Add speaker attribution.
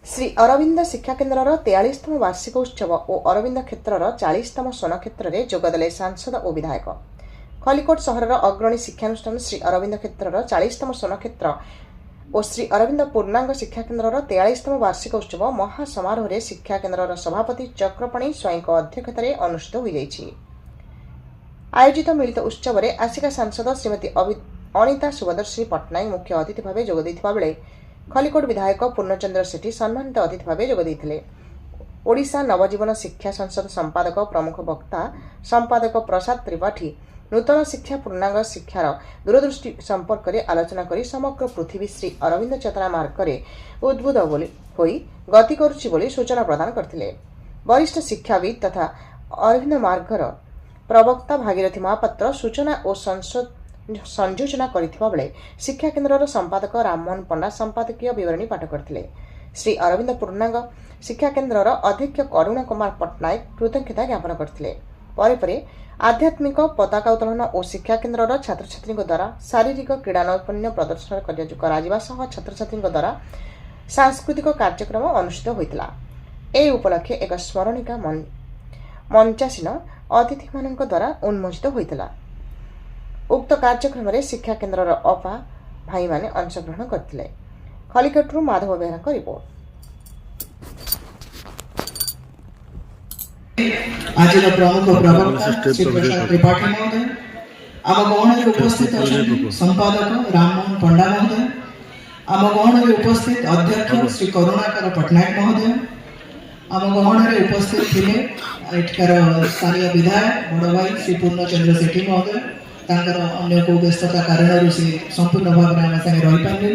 Speaker 1: श्री अरविंद शिक्षा केन्द्र 43तम वार्षिक उत्सव और अरविंद क्षेत्र 40तम स्वर्ण क्षेत्र में जोगदेले सांसद और विधायक। खलिकोट सहर अग्रणी शिक्षानुष्ठान श्री अरविंद क्षेत्र 40तम स्वर्ण क्षेत्र और श्री अरविंद पूर्णांग शिक्षा केन्द्र 43तम वार्षिक उत्सव महासमारोह शिक्षा केन्द्र सभापति चक्रपाणी स्वाई अध्यक्षतार अनुष्ठित हो जाइछि। आयोजित मिलित उत्सव में आसिका सांसद श्रीमती अनिता सुभद्रश्री पट्टनायक मुख्य अतिथि भाव जोगदेइथिबा बेले खलिकोट विधायक पूर्णचंद्र सेठी सम्मानित अतिथि भाव जोगदेइथिले। ओडिशा नवजीवन शिक्षा संसद संपादक प्रमुख वक्ता संपादक प्रसाद त्रिपाठी नूतन शिक्षा पूर्णांग शिक्षार दूरदृष्टि संपर्क में आलोचना कर समग्र पृथ्वी श्री अरविंद चेतना मार्ग उद्भूत होई गति करुछि बोली सूचना प्रदान करथिले। वरिष्ठ शिक्षाविद तथा अरविंद मार्गर प्रवक्ता भागीरथी महापात्र सूचना और संयोजना करथिबा बेले शिक्षा केन्द्र संपादक राममोहन पंडा संपादकीय विवरणी पाठ करथिले। श्री अरविंद पूर्णांग शिक्षा केन्द्र अध्यक्ष करुणा कुमार पट्टनायक कृतज्ञता ज्ञापन करथिले। परे आध्यात्मिक पताका उत्तोलन और शिक्षा केन्द्र छात्र छात्री द्वारा शारीरिक क्रीड़ा नैपुण्य प्रदर्शन छात्र छात्री द्वारा सांस्कृतिक कार्यक्रम अनुष्ठित होता। ए उपलक्षे एक स्मरणिका मंचासीन अतिथि मान द्वारा उन्मोचित होता। उक्त कार्यक्रम में शिक्षा केन्द्र अपा भाई माने अंशग्रहण करथिले। खलिकोटरू माधव बेहरा रिपोर्ट।
Speaker 2: आज प्रमुख प्रवक्ता श्री प्रसाद त्रिपाठी महोदय, आम गहन उपस्थित संपादक राममोहन पंडा महोदय, आम गहन उपस्थित अध्यक्ष श्री करुणाकर पट्टनायक महोदय, आम गहन उपस्थित थे एठकार स्थानीय विधायक बड़ भाई श्री पूर्णचंद्र सेठी महोदय। अन्य को व्यस्तता कारण से संपूर्ण भाव में आम संगे रही पारे।